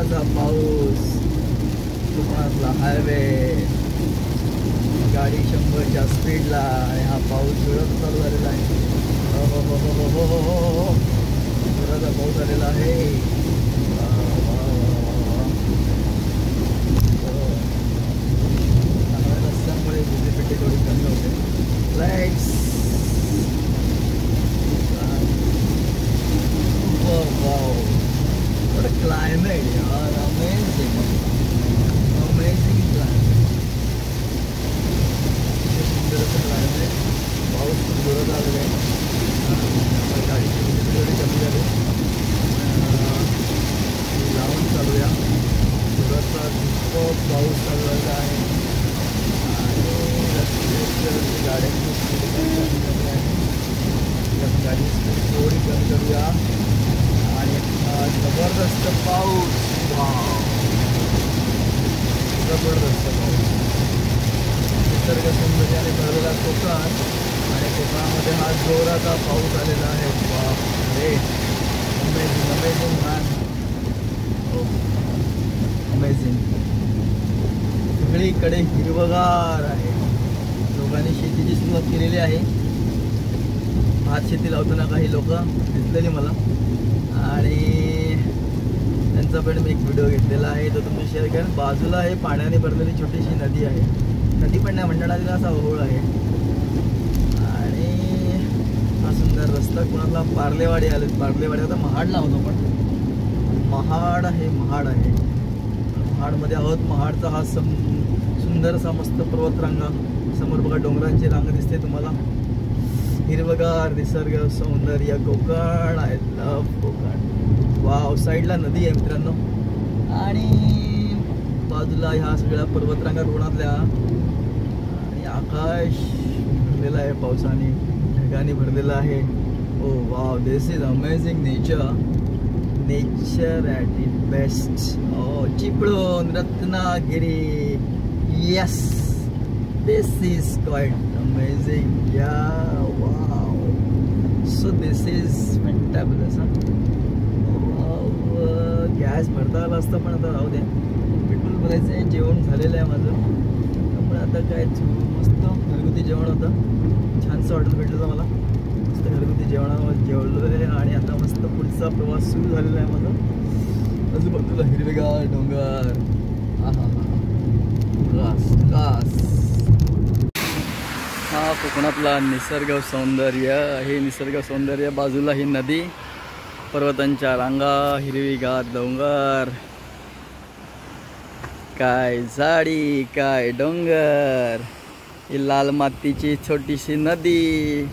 जोराचा पाऊस, कोकणातला हायवे, गाडी 100च्या स्पीडला आणि हा पाऊस जोरात चालू झालेला आहे. हो हो हो हो हो हो हो हो जोराचा पाऊस झालेला आहे. रस्त्यांमुळे विजिबिलिटी थोडी कमी होते. Lights wow, what a climate यार, amazing amazing climate. सुंदर असं क्लायमेट, पाऊस खूप जोरात आलेला आहे. गाडीची विजिबिलिटी थोडी कमी झाली. लावून चालूया. जोराचा खूप पाऊस चालू झालेला आहे आणि रस्त्याची गाड्यांची स्पीड कमी झाली आहे. आपण गाडीची स्पीड थोडी कमी करूया आणि जबरदस्त पाऊस, जबरदस्त पाऊस. निसर्ग सौंदर्याने भरलेला कोकण आणि कोकणामध्ये हा जोराचा पाऊस आलेला आहे. बापरे, अमेझिंग अमेझिंग मॅन, अमेझिंग. सगळीकडे हिरवगार आहे. लोकांनी शेतीची सुरुवात केलेली आहे. भात शेती लावताना काही लोक दिसलेली मला आणि त्यांचा पण मी एक व्हिडिओ घेतलेला आहे, तो तुम्ही शेअर करेन. बाजूला हे पाण्याने भरलेली छोटीशी नदी आहे. नदी पण नाही म्हणता तिला, असा ओहोळ आहे. आणि हा सुंदर रस्ता कोणाला पार्लेवाडी आले. पार्लेवाडी आता महाडला होतो, पण महाड आहे, महाड आहे. महाडमध्ये आहोत. महाडचा हा सुंदरसा मस्त पर्वतरांगा, समोर बघा डोंगरांची रांग दिसते तुम्हाला. हिरवगार निसर्ग सौंदर्य, Konkan. I love Konkan. Wow, साईडला नदी आहे मित्रांनो आणि बाजूला ह्या सगळ्या पर्वतरांगा कोकणातल्या आणि आकाश भरलेलं आहे पावसाने, ढगाने भरलेलं आहे. Oh wow, this is amazing nature, nature at it best. Oh Chiplun, Ratnagiri, yes, this is quite amazing. Yeah, wow, so this is fantabulous. Gas भरता आला असता, पण आता राहू द्या. पेट्रोल भरायचं आहे. जेवण झालेलं आहे माझं, त्यामुळे आता काय मस्त घरगुती जेवण होतं. छानसं हॉटेल भेटलं मला. मस्त घरगुती जेवणावर जेवलो आहे आणि आता मस्त पुढचा प्रवास सुरू झालेला आहे माझा. आजूबाजूला हिरवेगार डोंगर. हा हा हा, क्लास क्लास. हा कोकणातला निसर्ग सौंदर्य आहे. निसर्ग सौंदर्य, बाजूला ही नदी, पर्वतांच्या रांगा, हिरवीगार डोंगर, काय झाडी, काय डोंगर, ही लाल मातीची छोटीशी नदी.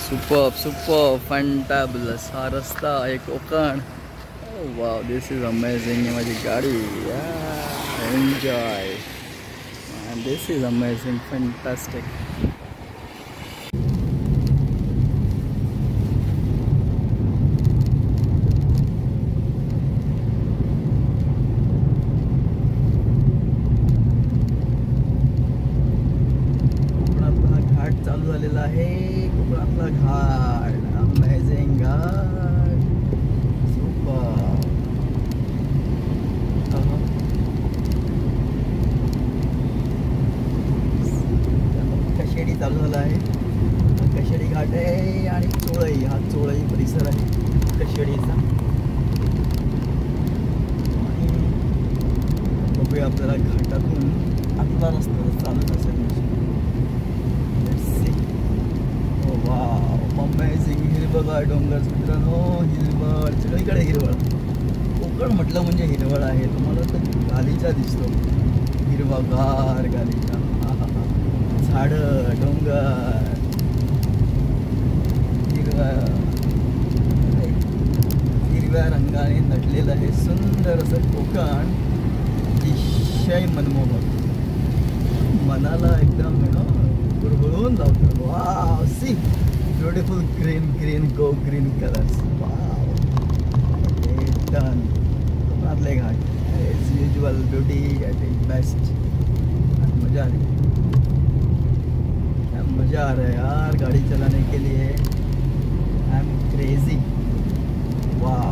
सुपर सुपर फंटाबुलस हा रस्ता आहे Konkan. Wow, this is amazing. माझी गाडी, enjoy. This is amazing, fantastic. कोकणातला घाट चालू झालेला आहे. कोकणातला घाट, अमेझिंग घाट, सुपर. कशेडी चालू झाला आहे. कशेडी घाट आहे आणि चोळई, हा चोळई परिसर आहे कशेडीचा. आणि बघूया आपल्याला घाटातून आतला रस्ता चालत असेल. हो वाव, अमेझिंग. हिरवगार डोंगर मित्रांनो, हिरवळ सगळीकडे हिरवळ. कोकण म्हटलं म्हणजे हिरवळ आहे. तुम्हाला तर गालीचा दिसतो, हिरवागार गालीचा. झाडं, डोंगर, हिरव्या रंगाने नटलेलं आहे सुंदर असं कोकण. अतिशय मनमोहक, मनाला एकदम हुरहुरून लावतं. Wow, see beautiful green green go green colours. Wow, done. कोकणातले घाट as usual, beauty at it best. मजा आली, मज़ा आ रहा है यार गाड़ी चलाने के लिए. I am crazy. वाह,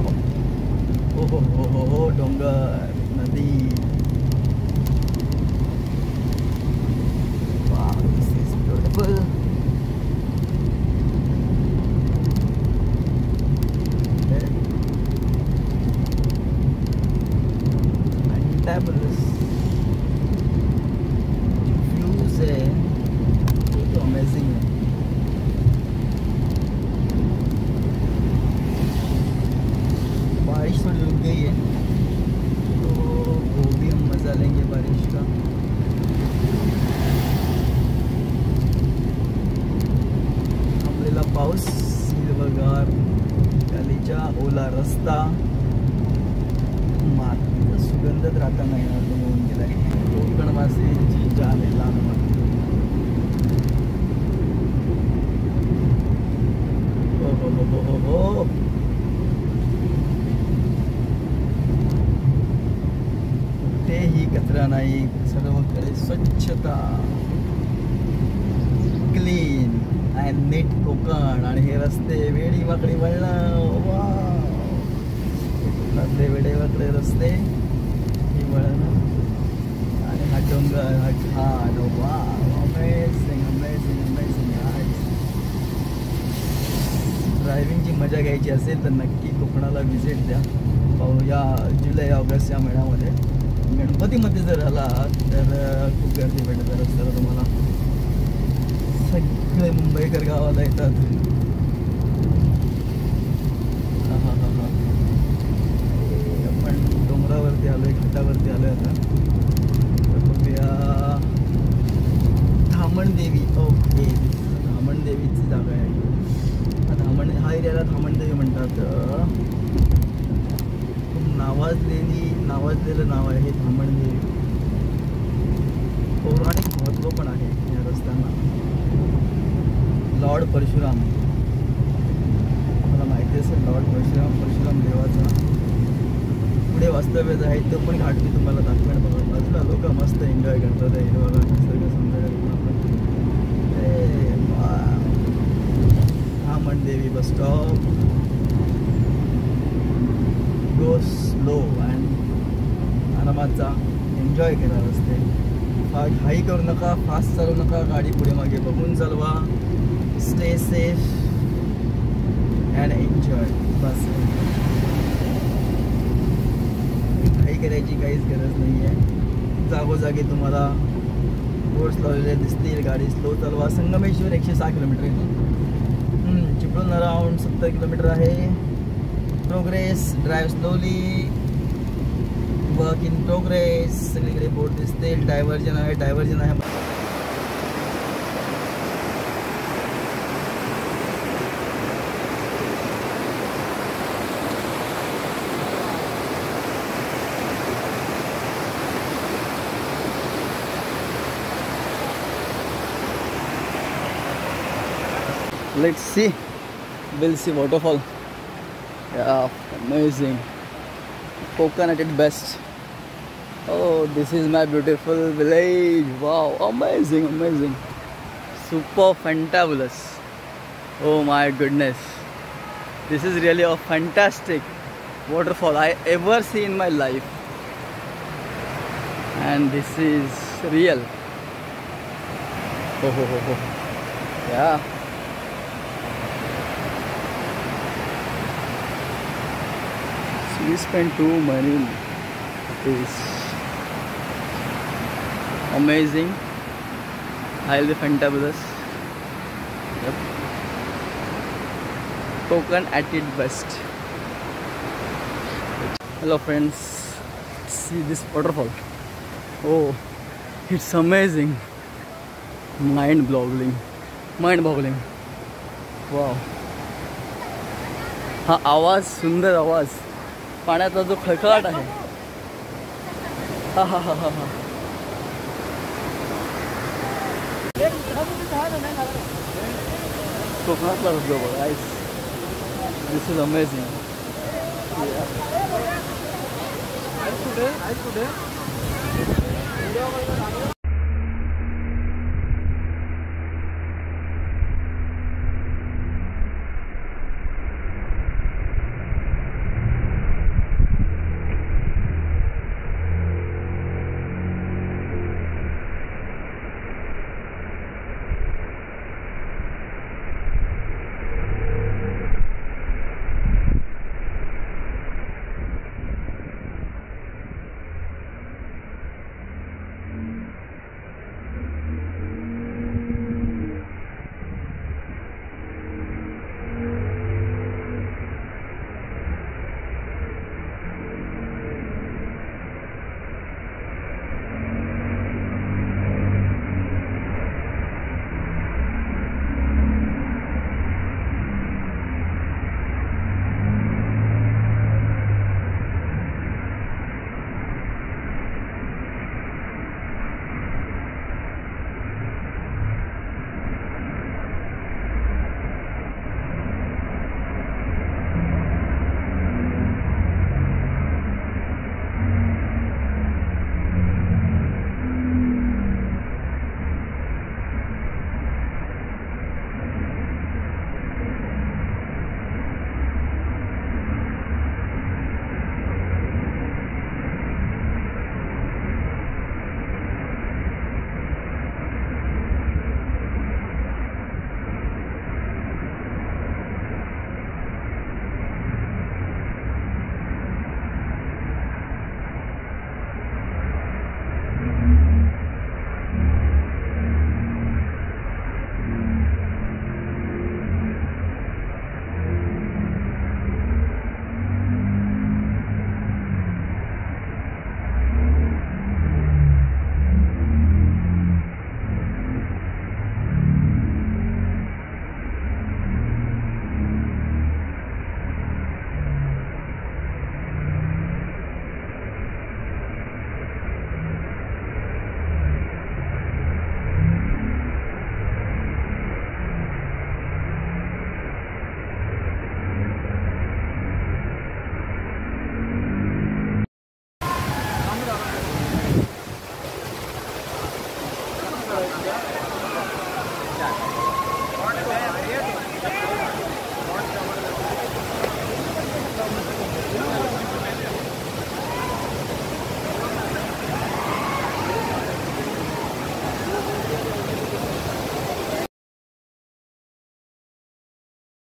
हो डोंगर नदी. Wow, this is beautiful. Fantabulous views है, ये तो अमेजिंग है. बारिश थोड़ी रुक गई है तो वो भी हम मज़ा लेंगे बारिश का. अमरेला पाऊस, हिरवगार गालीचा ओला रस्ता, मातीचा सुगंधच राहताना येणार तो होऊन गेलाय. कोकणवासींची जान आहे लहान. हो कुठेही कचरा नाही, सर्वकडे स्वच्छता, क्लीन अँड नीट कोकण. आणि हे रस्ते वेडी वाकडी वळणं, कोकणातले वेडे वाकडे रस्ते, ही वळणं आणि हा डोंगर, हा घाट. Amazing amazing amazing. ड्रायव्हिंगची मजा घ्यायची असेल तर नक्की कोकणाला व्हिजिट द्या. या जुलै ऑगस्ट या महिन्यामध्ये. गणपतीमध्ये जर आला तर खूप गर्दी भेटत रस्त्याला तुम्हाला. सगळे मुंबईकर गावाला येतात. आपण डोंगरावरती आलोय, घाटावरती आलोय आता. तर बघूया धामणदेवी. ओके, धामणदेवीची जागा आहे. हा एरियाला धामणदेवी म्हणतात. नावाजलेलं नाव आहे हे धामणदेवी. पौराणिक महत्त्व पण आहे या रस्त्यांना. लॉर्ड परशुराम, मला माहिती असेल लॉर्ड परशुराम देवाचा पुढे वास्तव्यच आहे. तो पण घाट मी तुम्हाला दाखवेन. बघा बाजूला लोक मस्त एन्जॉय करतात. हिरवागार निसर्ग सौंदर्य. Dhamandevi bus stop. Go slow and आरामात जा, एन्जॉय करा रस्ते. घाई करू नका, फास्ट चालू नका, गाडी पुढे मागे बघून चालवा. Stay safe and enjoy. बस, घाई करायची काहीच गरज नाही आहे. जागोजागी तुम्हाला बोर्ड्स लावलेले दिसतील. गाडी स्लो चालवा. संगमेश्वर 106 किलोमीटर आहे. चिपळूण अराउंड 70 किलोमीटर आहे. Progress, drive slowly, work in progress. सगळीकडे बोर्ड दिसतील. डायव्हर्जन आहे. Let's see. We'll see waterfall. Yeah, amazing. Konkan at its best. Oh, this is my beautiful village. Wow, amazing, amazing. Super fantabulous. Oh my goodness. This is really a fantastic waterfall I ever see in my life. And this is real. Oh. Yeah. We spent too many days. Amazing, highly fantabulous. Yep. Konkan at its best. Hello friends, see this waterfall. Oh, it's amazing. Mind-boggling. Wow. हा आवाज, सुंदर आवाज, पाण्याचा जो खळखळाट आहे. हा. कोकणातला धबधबा बघा. दिस इज अमेझिंग. चार